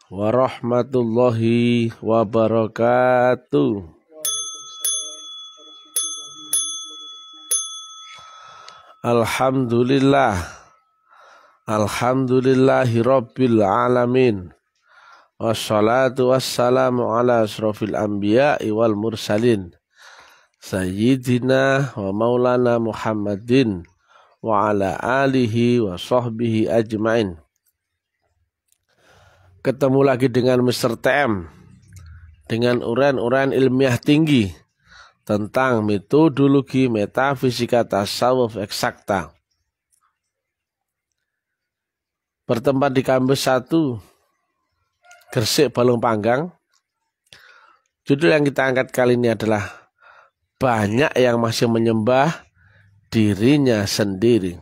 warahmatullahi wabarakatuh. Alhamdulillahi rabbil alamin. Wassalatu wassalamu ala asrofil anbiya'i wal mursalin Sayyidina wa maulana Muhammadin wa ala alihi wa sahbihi ajmain. Ketemu lagi dengan Mr. TM dengan uraian-uraian ilmiah tinggi tentang metodologi metafisika tasawuf eksakta. Bertempat di kampus 1 Gresik Balong Panggang. Judul yang kita angkat kali ini adalah banyak yang masih menyembah dirinya sendiri.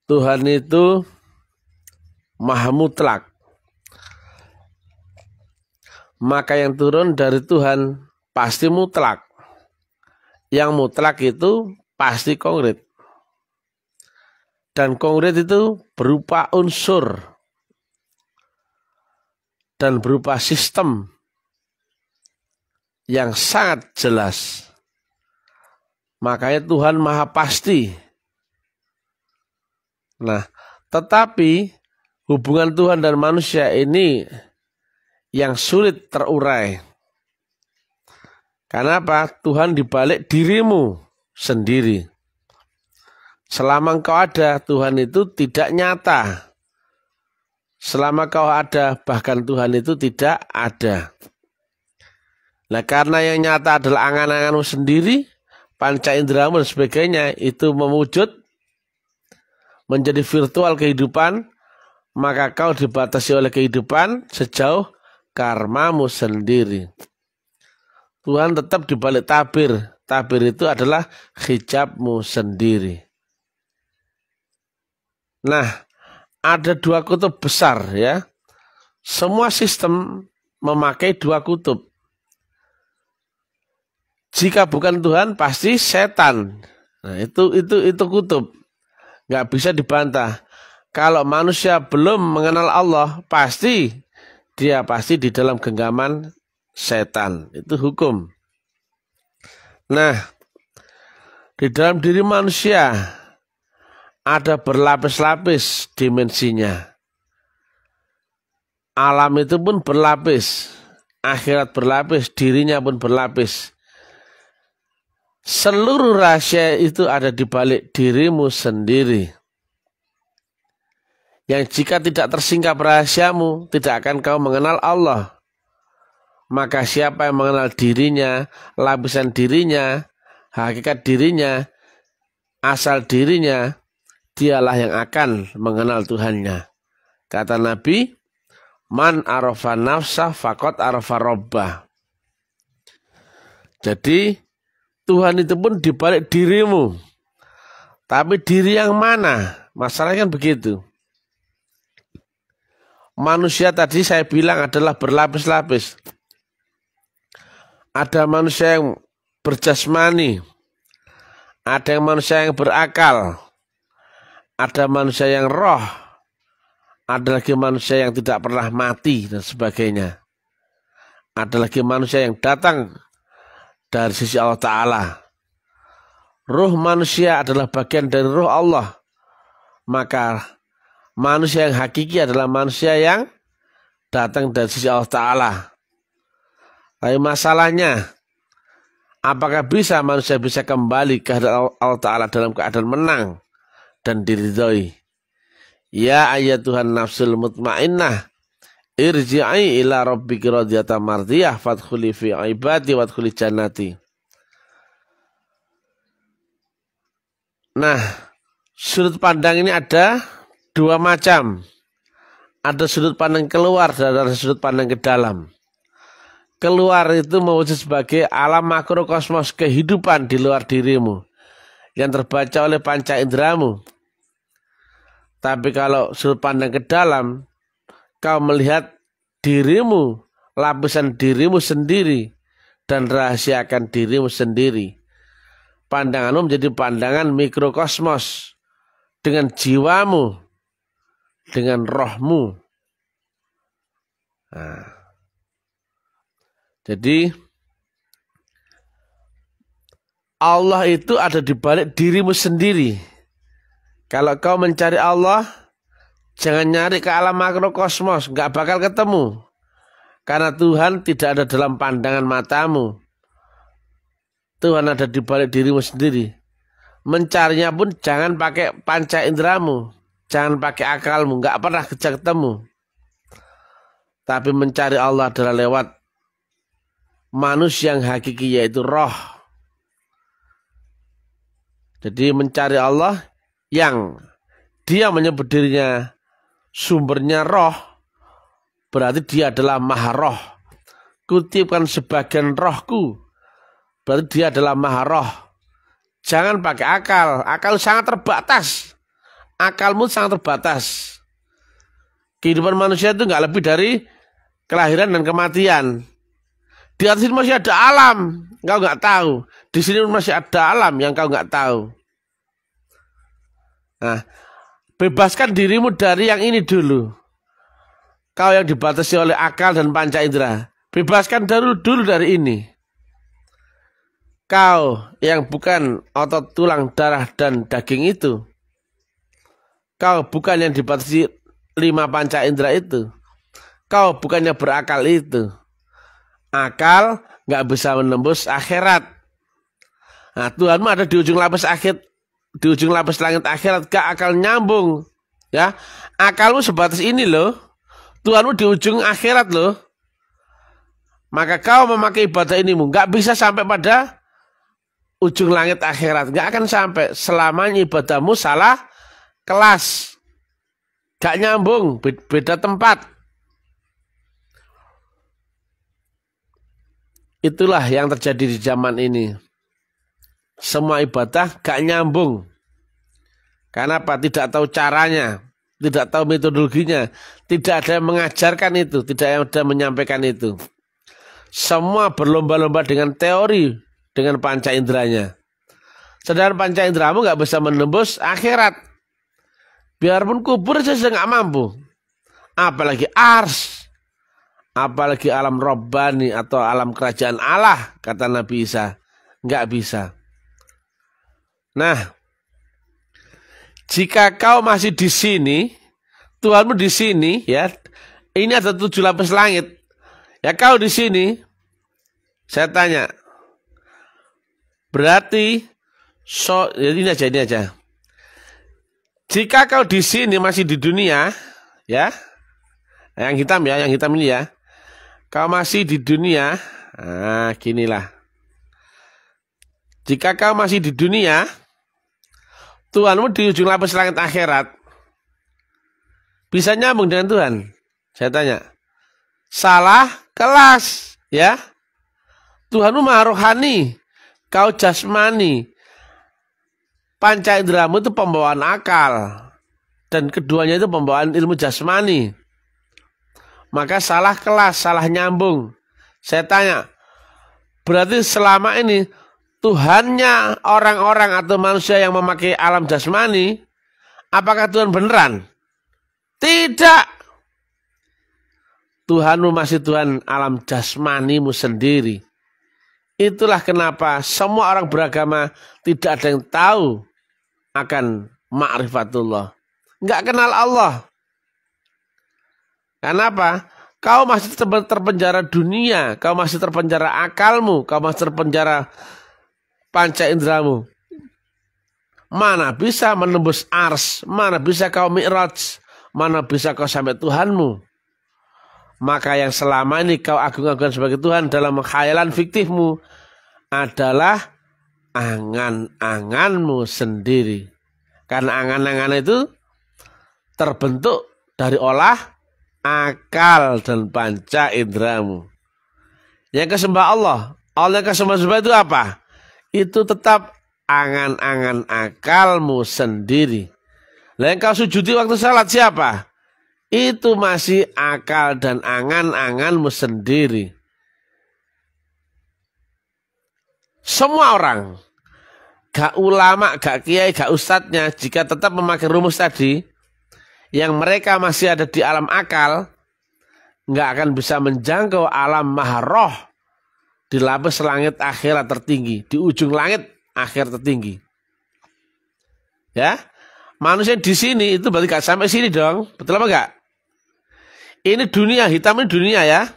Tuhan itu maha mutlak. Maka yang turun dari Tuhan pasti mutlak. Yang mutlak itu pasti konkret. Dan konkret itu berupa unsur dan berupa sistem yang sangat jelas. Makanya Tuhan maha pasti. Nah, tetapi hubungan Tuhan dan manusia ini yang sulit terurai. Karena apa? Tuhan dibalik dirimu sendiri. Selama engkau ada, Tuhan itu tidak nyata. Selama kau ada, bahkan Tuhan itu tidak ada. Nah, karena yang nyata adalah angan-anganmu sendiri, panca inderamu dan sebagainya, itu mewujud menjadi virtual kehidupan, maka kau dibatasi oleh kehidupan sejauh karmamu sendiri. Tuhan tetap dibalik tabir. Tabir itu adalah hijabmu sendiri. Nah, ada 2 kutub besar ya. Semua sistem memakai 2 kutub. Jika bukan Tuhan pasti setan. Nah, itu kutub. Nggak bisa dibantah. Kalau manusia belum mengenal Allah, dia pasti di dalam genggaman setan. Itu hukum. Nah, di dalam diri manusia ada berlapis-lapis dimensinya. Alam itu pun berlapis. Akhirat berlapis, dirinya pun berlapis. Seluruh rahasia itu ada di balik dirimu sendiri. Yang jika tidak tersingkap rahasiamu, tidak akan kau mengenal Allah. Maka siapa yang mengenal dirinya, lapisan dirinya, hakikat dirinya, asal dirinya, dialah yang akan mengenal Tuhannya. Kata Nabi, man arafa nafsah faqad arafa rabbah. Jadi, Tuhan itu pun dibalik dirimu. Tapi diri yang mana? Masalahnya kan begitu. Manusia tadi saya bilang adalah berlapis-lapis. Ada manusia yang berjasmani. Ada yang manusia yang berakal. Ada manusia yang roh. Ada lagi manusia yang tidak pernah mati dan sebagainya. Ada lagi manusia yang datang dari sisi Allah Ta'ala. Ruh manusia adalah bagian dari ruh Allah. Maka manusia yang hakiki adalah manusia yang datang dari sisi Allah Ta'ala. Tapi masalahnya, apakah bisa manusia bisa kembali ke hadapan Allah Ta'ala dalam keadaan menang dan diridhoi? Ya ayyatuhan nafsul mutmainnah, irji'i ila rabbiki radiyatan mardiyah fadkhuli fi ibadi wadkhuli jannati. Nah, sudut pandang ini ada 2 macam. Ada sudut pandang keluar dan ada sudut pandang ke dalam. Keluar itu mewujud sebagai alam makrokosmos kehidupan di luar dirimu yang terbaca oleh panca inderamu. Tapi kalau sudut pandang ke dalam, kau melihat dirimu, lapisan dirimu sendiri, dan rahasiakan dirimu sendiri. Pandanganmu menjadi pandangan mikrokosmos dengan jiwamu dengan rohmu. Nah, jadi Allah itu ada di balik dirimu sendiri. Kalau kau mencari Allah, jangan nyari ke alam makrokosmos, nggak bakal ketemu. Karena Tuhan tidak ada dalam pandangan matamu. Tuhan ada di balik dirimu sendiri. Mencarinya pun jangan pakai panca inderamu, jangan pakai akalmu, nggak pernah ketemu. Tapi mencari Allah adalah lewat manusia yang hakiki, yaitu roh. Jadi mencari Allah yang dia menyebut dirinya sumbernya roh, berarti dia adalah maha roh. Kutipkan sebagian rohku, berarti dia adalah maha roh. Jangan pakai akal, akal sangat terbatas. Akalmu sangat terbatas. Kehidupan manusia itu nggak lebih dari kelahiran dan kematian. Di atas ini masih ada alam, engkau nggak tahu. Di sini masih ada alam yang kau nggak tahu. Nah, bebaskan dirimu dari yang ini dulu. Kau yang dibatasi oleh akal dan panca indera, bebaskan dulu dari ini. Kau yang bukan otot, tulang, darah, dan daging itu. Kau bukan yang dibatasi 5 panca indera itu. Kau bukannya berakal itu. Akal nggak bisa menembus akhirat. Nah, Tuhanmu ada di ujung lapis akhir, di ujung lapis langit akhirat, gak akal nyambung. Ya, akalmu sebatas ini loh. Tuhanmu di ujung akhirat loh. Maka kau memakai ibadah inimu nggak bisa sampai pada ujung langit akhirat, nggak akan sampai selamanya ibadahmu salah kelas, gak nyambung, beda tempat. Itulah yang terjadi di zaman ini. Semua ibadah gak nyambung. Karena apa? Tidak tahu caranya, tidak tahu metodologinya, tidak ada yang mengajarkan itu, tidak ada yang menyampaikan itu. Semua berlomba-lomba dengan teori, dengan panca inderanya. Sedangkan panca inderamu gak bisa menembus akhirat. Biarpun kubur saja gak mampu. Apalagi ars. Apalagi alam robbani atau alam kerajaan Allah, kata Nabi Isa. Nggak bisa. Nah, jika kau masih di sini, Tuhanmu di sini, ya, ini ada 7 lapis langit. Ya, kau di sini, saya tanya, berarti, ya ini aja. Jika kau di sini masih di dunia, ya, yang hitam ini ya. Kau masih di dunia, nah ginilah. Jika kau masih di dunia, Tuhanmu di ujung lapis langit akhirat, bisa nyambung dengan Tuhan? Saya tanya. Salah kelas, ya. Tuhanmu maha rohani, kau jasmani. Panca inderamu itu pembawaan akal, dan keduanya itu pembawaan ilmu jasmani. Maka salah kelas, salah nyambung. Saya tanya, berarti selama ini Tuhannya orang-orang atau manusia yang memakai alam jasmani, apakah Tuhan beneran? Tidak. Tuhanmu masih Tuhan alam jasmanimu sendiri. Itulah kenapa semua orang beragama tidak ada yang tahu akan ma'rifatullah. Nggak kenal Allah. Kenapa? Kau masih terpenjara dunia, kau masih terpenjara akalmu, kau masih terpenjara panca inderamu. Mana bisa menembus ars, mana bisa kau mi'raj, mana bisa kau sampai Tuhanmu. Maka yang selama ini kau agung-agungkan sebagai Tuhan dalam khayalan fiktifmu adalah angan-anganmu sendiri. Karena angan-angan itu terbentuk dari olah akal dan panca inderamu. Yang kesembah Allah. Allah yang kesembah itu apa? Itu tetap angan-angan akalmu sendiri. Lah yang kau sujudi waktu salat siapa? Itu masih akal dan angan-anganmu sendiri. Semua orang, gak ulama, gak kiai, gak ustadznya, jika tetap memakai rumus tadi, yang mereka masih ada di alam akal, nggak akan bisa menjangkau alam maha roh di lapis langit akhirat tertinggi, di ujung langit akhir tertinggi. Ya, manusia di sini itu berarti gak sampai sini dong, betul apa enggak? Ini dunia, hitam ini dunia ya.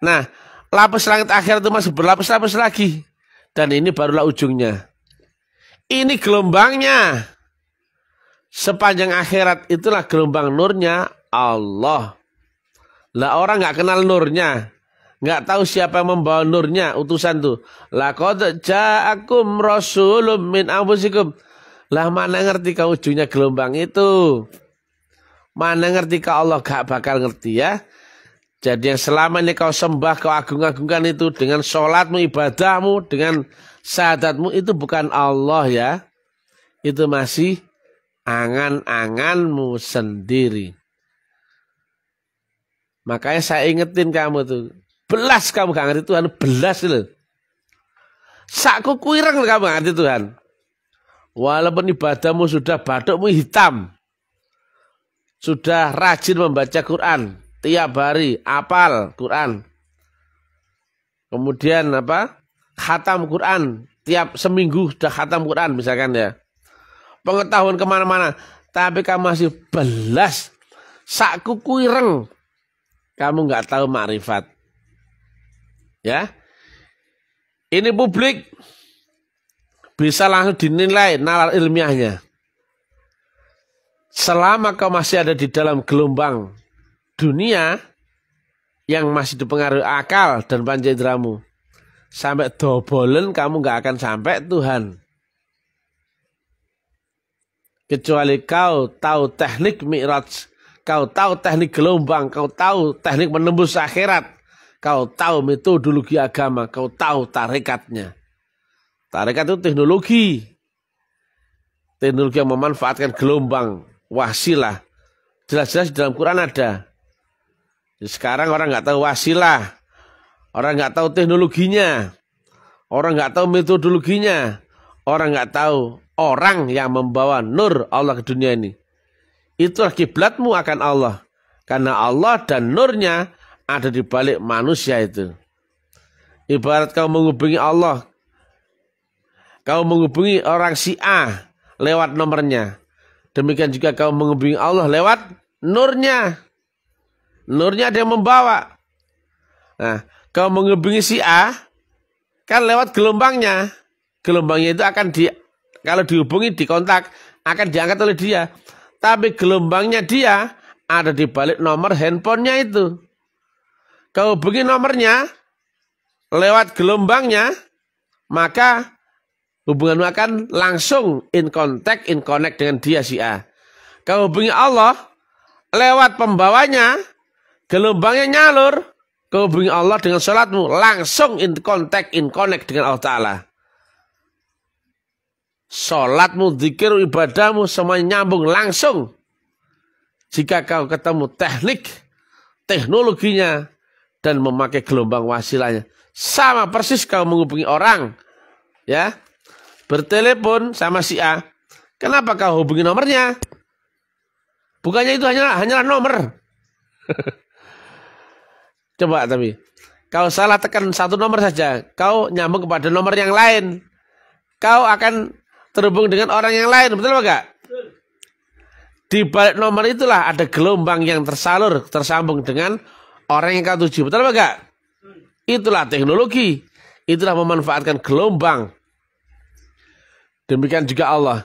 Nah, lapis langit akhirat itu masih berlapis-lapis lagi, dan ini barulah ujungnya. Ini gelombangnya. Sepanjang akhirat itulah gelombang nurnya Allah. Lah orang nggak kenal nurnya, nggak tahu siapa yang membawa nurnya, utusan tuh. Laqad ja'akum rasulun min anfusikum. Lah mana ngerti kau ujungnya gelombang itu? Mana ngerti kau Allah gak bakal ngerti ya? Jadi yang selama ini kau sembah, kau agung-agungkan itu dengan sholatmu, ibadahmu, dengan syahadatmu itu bukan Allah ya. Itu masih angan-anganmu sendiri. Makanya saya ingetin kamu tuh, belas kamu gak ngerti Tuhan, belas loh. Sakku kuireng kamu gak ngerti Tuhan. Walaupun ibadahmu sudah batukmu hitam, sudah rajin membaca Quran tiap hari, apal Quran. Kemudian khatam Quran tiap seminggu sudah khatam Quran misalkan ya. Pengetahuan kemana-mana, tapi kamu masih belas, sakku kuireng, kamu nggak tahu makrifat, ya. Ini publik bisa langsung dinilai nalar ilmiahnya. Selama kau masih ada di dalam gelombang dunia yang masih dipengaruhi akal dan panca inderamu, sampai dobolen kamu nggak akan sampai Tuhan. Kecuali kau tahu teknik mi'raj, kau tahu teknik gelombang, kau tahu teknik menembus akhirat, kau tahu metodologi agama, kau tahu tarikatnya. Tarikat itu teknologi yang memanfaatkan gelombang, wasilah. Jelas-jelas di dalam Quran ada. Sekarang orang nggak tahu wasilah, orang nggak tahu teknologinya, orang nggak tahu metodologinya, orang nggak tahu orang yang membawa nur Allah ke dunia ini. Itulah kiblatmu akan Allah. Karena Allah dan nurnya ada di balik manusia itu. Ibarat kau menghubungi Allah, kau menghubungi orang si A lewat nomornya. Demikian juga kau menghubungi Allah lewat nurnya. Nurnya ada yang membawa. Nah, kau menghubungi si A kan lewat gelombangnya. Gelombangnya itu akan kalau dihubungi, dikontak, akan diangkat oleh dia. Tapi gelombangnya dia ada di balik nomor handphonenya itu. Kau hubungi nomornya lewat gelombangnya, maka hubunganmu akan langsung in connect dengan dia si A. Kau hubungi Allah lewat pembawanya, gelombangnya nyalur. Kau hubungi Allah dengan sholatmu, langsung in connect dengan Allah Ta'ala. Sholatmu, zikir, ibadahmu semuanya nyambung langsung. Jika kau ketemu teknologinya dan memakai gelombang wasilahnya, sama persis kau menghubungi orang, ya, bertelepon sama si A. Kenapa kau hubungi nomornya? Bukannya itu hanyalah nomor. Coba tapi kau salah tekan satu nomor saja, kau nyambung kepada nomor yang lain, kau akan terhubung dengan orang yang lain, betul enggak? Di balik nomor itulah ada gelombang yang tersambung dengan orang yang kau tuju, betul enggak? Itulah teknologi, itulah memanfaatkan gelombang. Demikian juga Allah.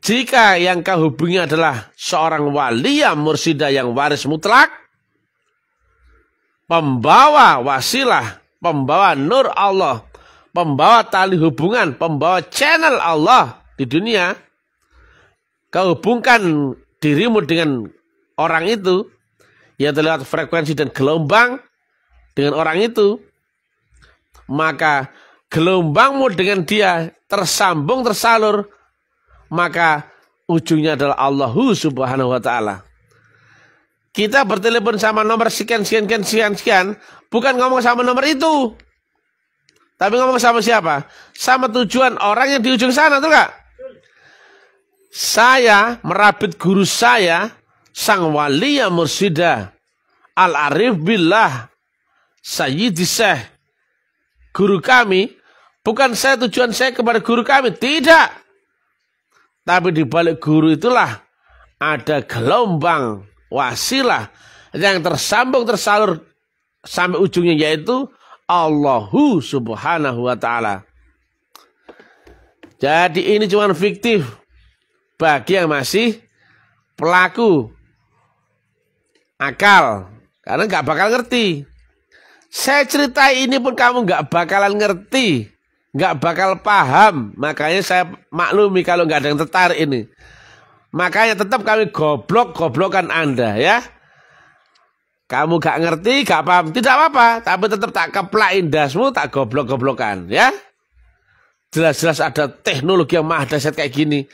Jika yang kau hubungi adalah seorang waliyah mursidah yang waris mutlak, pembawa wasilah, pembawa nur Allah, pembawa tali hubungan, pembawa channel Allah di dunia, kau hubungkan dirimu dengan orang itu, yaitu lewat frekuensi dan gelombang dengan orang itu, maka gelombangmu dengan dia tersambung, tersalur, maka ujungnya adalah Allahu Subhanahu wa Ta'ala. Kita bertelepon sama nomor sekian, bukan ngomong sama nomor itu, tapi ngomong sama siapa? Sama tujuan orang yang di ujung sana, tuh enggak? Saya merabit guru saya sang wali yang mursida, al-arif billah, sayyidi syekh, guru kami. Bukan tujuan saya kepada guru kami, tidak. Tapi di balik guru itulah ada gelombang wasilah yang tersambung tersalur sampai ujungnya, yaitu Allahu subhanahu wa ta'ala. Jadi ini cuma fiktif bagi yang masih pelaku akal, karena nggak bakal ngerti. Saya cerita ini pun kamu nggak bakalan ngerti, nggak bakal paham. Makanya saya maklumi kalau nggak ada yang tertarik ini. Makanya tetap kami goblok-goblokan Anda ya. Kamu gak ngerti, gak paham, tidak apa-apa. Tapi tetap tak keplakin dasmu, tak goblok-goblokan ya. Jelas-jelas ada teknologi yang maha dahsyat kayak gini.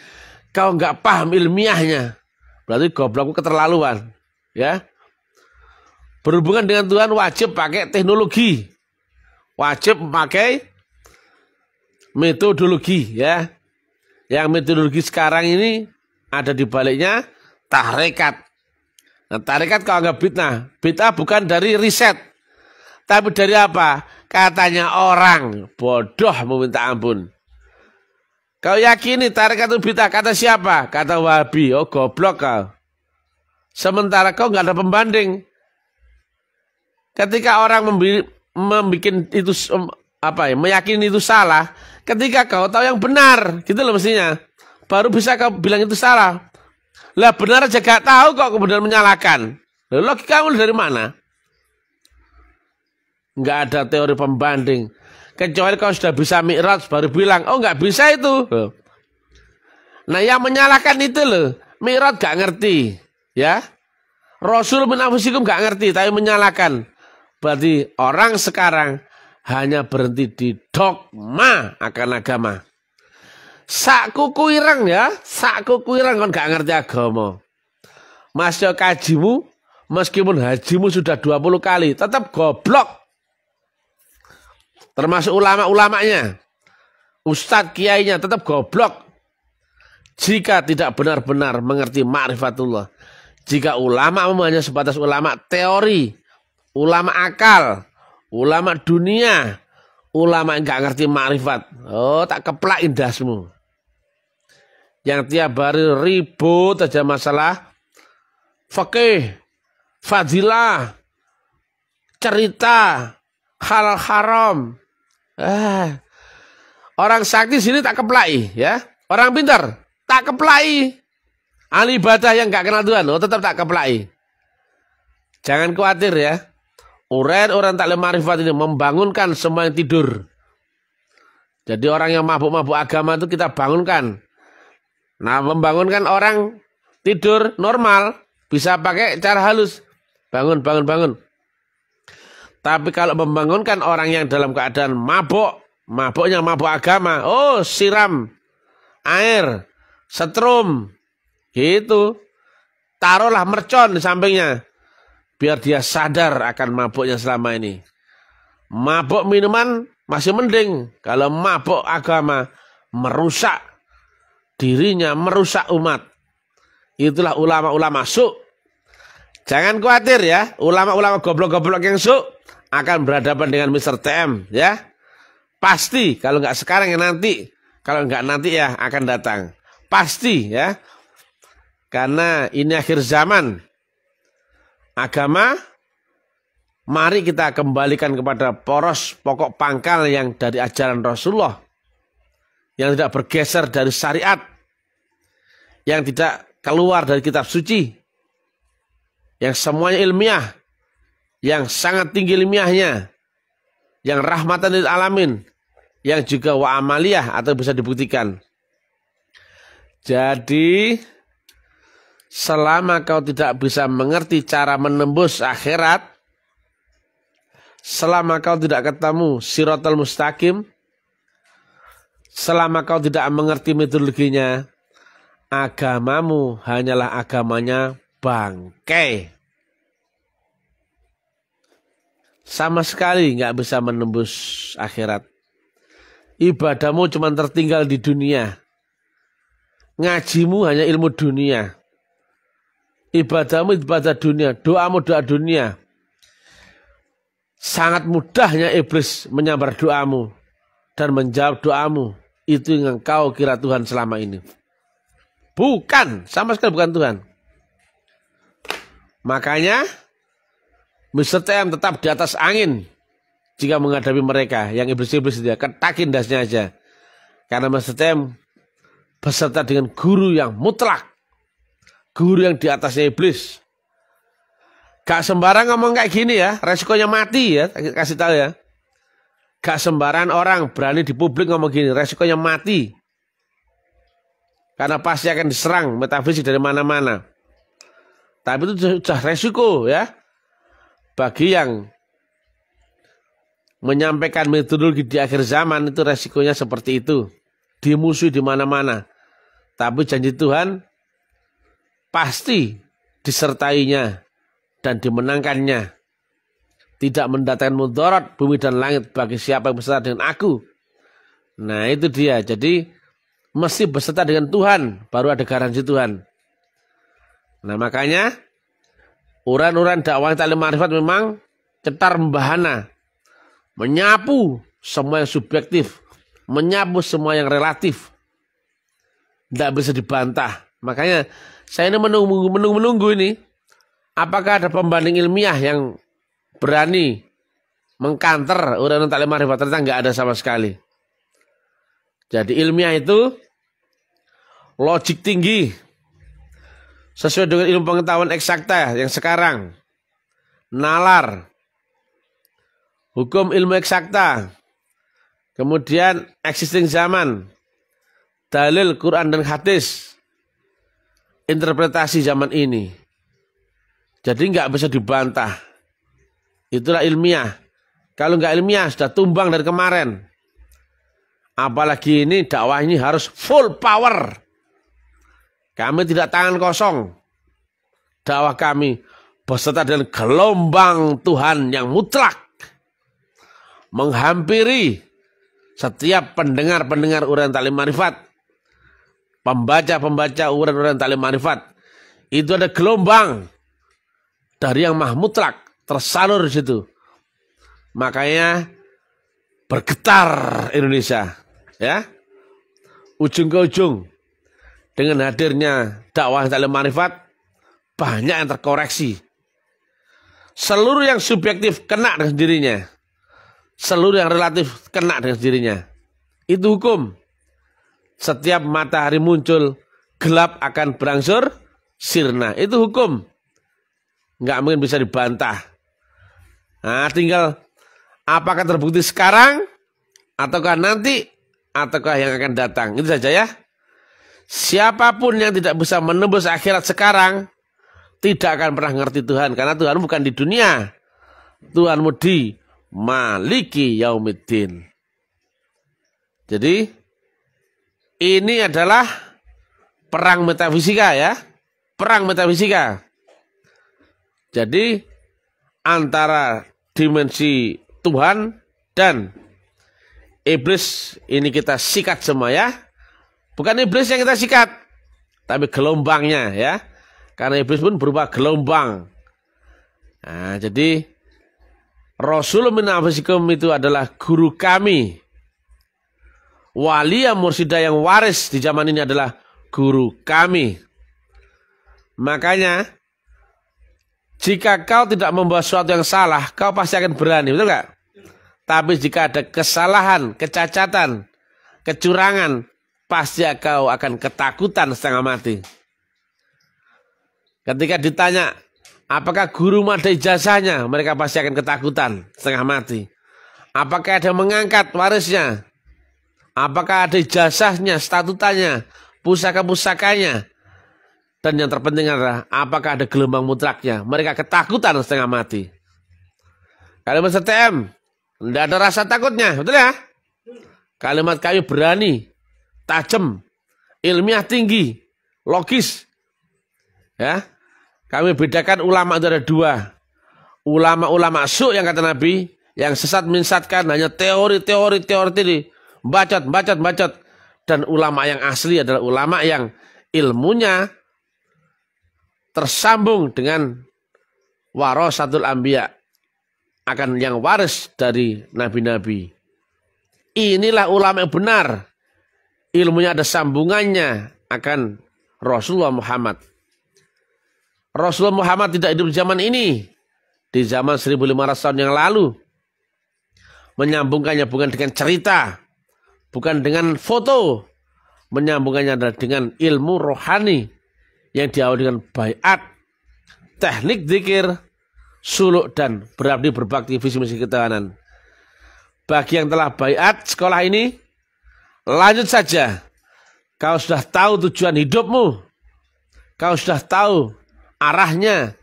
Kau gak paham ilmiahnya, berarti goblokmu keterlaluan ya. Berhubungan dengan Tuhan wajib pakai teknologi, wajib pakai metodologi ya. Yang metodologi sekarang ini ada di baliknya tarekat. Nah, tarekat kau anggap bid'ah. Bid'ah bukan dari riset, tapi dari apa? Katanya orang bodoh meminta ampun. Kau yakini tarekat itu bid'ah? Kata siapa? Kata Wahabi. Oh goblok kau. Sementara kau nggak ada pembanding. Ketika orang membuat itu meyakini itu salah, ketika kau tahu yang benar, gitu loh mestinya, baru bisa kau bilang itu salah. Lah benar aja gak tahu kok kemudian menyalahkan. Logika kamu dari mana? Nggak ada teori pembanding. Kecuali kau sudah bisa mi'raj baru bilang, oh nggak bisa itu. Nah yang menyalahkan itu loh, mi'raj gak ngerti, ya. Rasul min anfusikum gak ngerti, tapi menyalahkan. Berarti orang sekarang hanya berhenti di dogma akan agama. Sak kuku ireng ya, sak kuku ireng kan gak ngerti agama. Mas yo kajimu, meskipun hajimu sudah 20 kali, tetap goblok. Termasuk ulama-ulamanya, ustadz kiainya tetap goblok. Jika tidak benar-benar mengerti ma'rifatullah. Jika ulama hanya sebatas ulama teori, ulama akal, ulama dunia, ulama yang gak ngerti ma'rifat. Oh tak keplak indasmu. Yang tiap hari ribut aja masalah fikih, fadilah, cerita, halal haram. Orang sakti sini tak keplai ya. Orang pintar tak keplai. Ahli ibadah yang gak kenal Tuhan, oh tetap tak keplai. Jangan khawatir ya. Orang taklim ma'rifat ini membangunkan semua yang tidur. Jadi orang yang mabuk-mabuk agama itu kita bangunkan. Nah, membangunkan orang tidur normal bisa pakai cara halus. Bangun, bangun, bangun. Tapi kalau membangunkan orang yang dalam keadaan mabuk, mabuknya mabuk agama, oh siram air, setrum, gitu. Taruhlah mercon di sampingnya, biar dia sadar akan mabuknya selama ini. Mabuk minuman masih mending, kalau mabuk agama merusak dirinya, merusak umat. Itulah ulama-ulama su'. Jangan khawatir ya, ulama-ulama goblok-goblok yang su' akan berhadapan dengan Mr. TM ya. Pasti, kalau nggak sekarang ya nanti. Kalau nggak nanti ya akan datang. Pasti ya. Karena ini akhir zaman. Agama, mari kita kembalikan kepada poros pokok pangkal yang dari ajaran Rasulullah. Yang tidak bergeser dari syariat, yang tidak keluar dari kitab suci, yang semuanya ilmiah, yang sangat tinggi ilmiahnya, yang rahmatan lil alamin, yang juga wa amaliyah atau bisa dibuktikan. Jadi selama kau tidak bisa mengerti cara menembus akhirat, selama kau tidak ketemu siratal mustaqim, selama kau tidak mengerti metodologinya, agamamu hanyalah agamanya bangkai. Sama sekali nggak bisa menembus akhirat. Ibadahmu cuma tertinggal di dunia. Ngajimu hanya ilmu dunia. ibadahmu ibadah dunia, doamu doa dunia. Sangat mudahnya iblis menyambar doamu dan menjawab doamu. Itu yang engkau kira Tuhan selama ini. Bukan, sama sekali bukan Tuhan. Makanya Mr. TM tetap di atas angin jika menghadapi mereka yang iblis-iblis dia, ketakin dasnya aja. Karena Mr. TM beserta dengan guru yang mutlak, guru yang di atasnya iblis. Gak sembarang ngomong kayak gini ya, resikonya mati ya, kasih tahu ya. Gak sembarang orang berani di publik ngomong gini, resikonya mati. Karena pasti akan diserang metafisik dari mana-mana. Tapi itu sudah resiko ya. Bagi yang menyampaikan metodologi di akhir zaman itu resikonya seperti itu. Dimusuhi di mana-mana. Tapi janji Tuhan pasti disertainya dan dimenangkannya. Tidak mendatangkan mudarat bumi dan langit bagi siapa yang beserta dengan aku. Nah itu dia. Jadi mesti beserta dengan Tuhan. Baru ada garansi Tuhan. Nah makanya uran-uran dakwah taklim ma'rifat memang cetar membahana. Menyapu semua yang subjektif. Menyapu semua yang relatif. Tidak bisa dibantah. Makanya saya ini menunggu ini. Apakah ada pembanding ilmiah yang berani mengkanter uran taklim ma'rifat? Ternyata nggak ada sama sekali. Jadi ilmiah itu logik tinggi. Sesuai dengan ilmu pengetahuan eksakta yang sekarang. Nalar. Hukum ilmu eksakta. Kemudian existing zaman. Dalil Quran dan hadis. Interpretasi zaman ini. Jadi nggak bisa dibantah. Itulah ilmiah. Kalau nggak ilmiah sudah tumbang dari kemarin. Apalagi ini dakwah ini harus full power. Kami tidak tangan kosong. Dakwah kami beserta dengan gelombang Tuhan yang mutlak. Menghampiri setiap pendengar-pendengar uran taklim ma'rifat. Pembaca-pembaca uran-uran taklim ma'rifat. Itu ada gelombang. Dari yang maha mutlak. Tersalur di situ. Makanya bergetar Indonesia. Ya. Ujung ke ujung. Dengan hadirnya dakwah taklim ma'rifat, banyak yang terkoreksi. Seluruh yang subjektif kena dengan sendirinya. Seluruh yang relatif kena dengan sendirinya. Itu hukum. Setiap matahari muncul, gelap akan berangsur sirna. Itu hukum. Nggak mungkin bisa dibantah. Nah, tinggal apakah terbukti sekarang, ataukah nanti, ataukah yang akan datang. Itu saja ya. Siapapun yang tidak bisa menembus akhirat sekarang, tidak akan pernah ngerti Tuhan. Karena Tuhan bukan di dunia. Tuhanmu di Maliki Yaumiddin. Jadi, ini adalah perang metafisika ya. Perang metafisika. Jadi, antara dimensi Tuhan dan iblis ini kita sikat semua ya. Bukan iblis yang kita sikat, tapi gelombangnya ya. Karena iblis pun berupa gelombang. Nah, jadi Rasulullah min anfusikum itu adalah guru kami. Waliyah mursidah yang waris di zaman ini adalah guru kami. Makanya jika kau tidak membawa sesuatu yang salah, kau pasti akan berani, betul nggak? Tapi jika ada kesalahan, kecacatan, kecurangan, pasti kau akan ketakutan setengah mati. Ketika ditanya, apakah guru ada ijazahnya? Mereka pasti akan ketakutan setengah mati. Apakah ada yang mengangkat warisnya? Apakah ada ijazahnya, statutanya, pusaka-pusakanya? Dan yang terpenting adalah, apakah ada gelombang mutlaknya? Mereka ketakutan setengah mati. Kalimat STM, tidak ada rasa takutnya, betul ya? Kalimat kami berani, tajam, ilmiah tinggi, logis. Ya, kami bedakan ulama itu ada dua. Ulama-ulama su yang kata Nabi, yang sesat menyesatkan hanya teori ini, bacot. Dan ulama yang asli adalah ulama yang ilmunya tersambung dengan warasatul anbiya, akan yang waris dari nabi-nabi. Inilah ulama yang benar. Ilmunya ada sambungannya akan Rasulullah Muhammad. Rasulullah Muhammad tidak hidup di zaman ini. Di zaman 1500 tahun yang lalu. Menyambungkannya bukan dengan cerita, bukan dengan foto. Menyambungkannya adalah dengan ilmu rohani yang diawali dengan baiat, teknik zikir, suluk, dan berbakti visi misi ketahanan. Bagi yang telah baiat sekolah ini, lanjut saja. Kau sudah tahu tujuan hidupmu. Kau sudah tahu arahnya,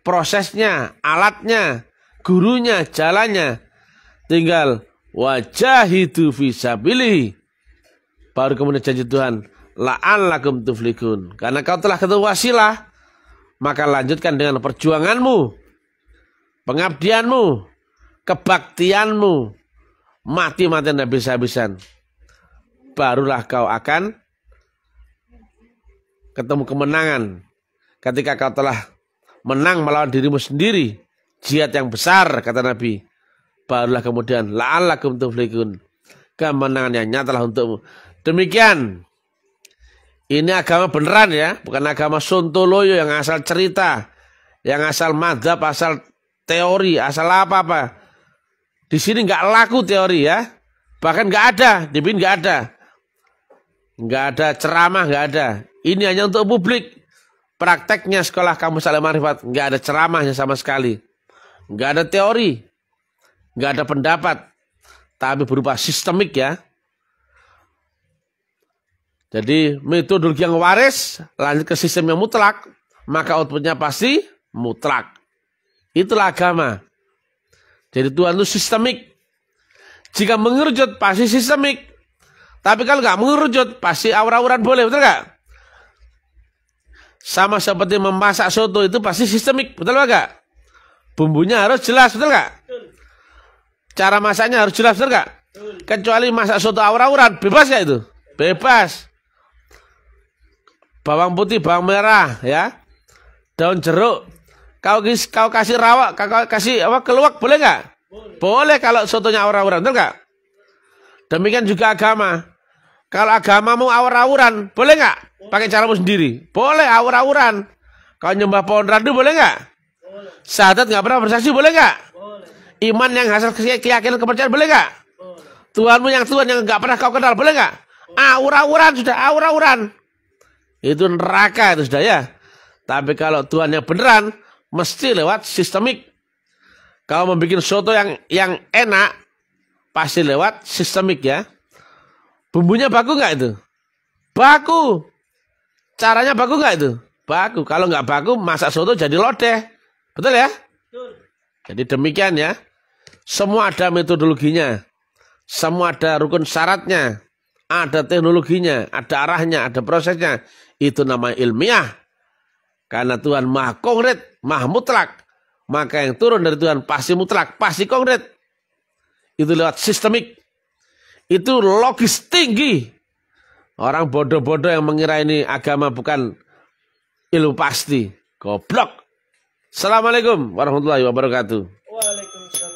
prosesnya, alatnya, gurunya, jalannya. Tinggal wajahidu fisabilihi. Baru kemudian janji Tuhan, la'allakum tuflihun. Karena kau telah ketemu wasilah, maka lanjutkan dengan perjuanganmu, pengabdianmu, kebaktianmu, mati-matian habis-habisan. Barulah kau akan ketemu kemenangan. Ketika kau telah menang melawan dirimu sendiri, jihad yang besar, kata Nabi, barulah kemudian la'allakum tuflihun, kemenangan yang nyatalah untukmu. Demikian. Ini agama beneran ya, bukan agama sontoloyo yang asal cerita, yang asal madhab, asal teori, asal apa-apa. Di sini nggak laku teori ya, bahkan nggak ada, di BIN nggak ada. Nggak ada ceramah, nggak ada. Ini hanya untuk publik. Prakteknya sekolah Kamus Al-Ma'rifat nggak ada ceramahnya sama sekali. Nggak ada teori. Nggak ada pendapat. Tapi berupa sistemik ya. Jadi metodologi yang waris, lanjut ke sistem yang mutlak, maka outputnya pasti mutlak. Itulah agama. Jadi Tuhan itu sistemik. Jika mengerucut pasti sistemik. Tapi kalau nggak mengerucut pasti awur-awuran boleh, betul nggak? Sama seperti memasak soto itu pasti sistemik, betul nggak? Bumbunya harus jelas, betul nggak? Cara masaknya harus jelas, betul nggak? Kecuali masak soto awur-awuran, bebas ya itu? Bebas. Bawang putih, bawang merah, ya, daun jeruk. Kau kasih rawak, kau kasih apa keluak, boleh nggak? Boleh kalau sotonya awur-awuran, betul nggak? Demikian juga agama. Kalau agamamu awur-awuran, boleh nggak? Pakai caramu sendiri. Boleh awur-awuran. Kau nyembah pohon randu, boleh nggak? Syahadat nggak pernah bersaksi, boleh nggak? Iman yang hasil keyakinan kepercayaan, boleh nggak? Tuhanmu yang Tuhan yang nggak pernah kau kenal, boleh nggak? Awur-awuran, sudah awur-awuran. Itu neraka itu sudah ya. Tapi kalau Tuhan yang beneran, mesti lewat sistemik. Kalau membuat soto yang enak, pasti lewat sistemik ya. Bumbunya baku nggak itu? Baku. Caranya baku nggak itu? Baku. Kalau nggak baku, masak soto jadi lodeh. Betul ya? Jadi demikian ya. Semua ada metodologinya. Semua ada rukun syaratnya. Ada teknologinya, ada arahnya, ada prosesnya. Itu namanya ilmiah. Karena Tuhan maha konkret, maha mutlak. Maka yang turun dari Tuhan pasti mutlak, pasti konkret. Itu lewat sistemik. Itu logis tinggi. Orang bodoh-bodoh yang mengira ini agama bukan ilmu pasti. Goblok. Assalamualaikum warahmatullahi wabarakatuh. Waalaikumsalam.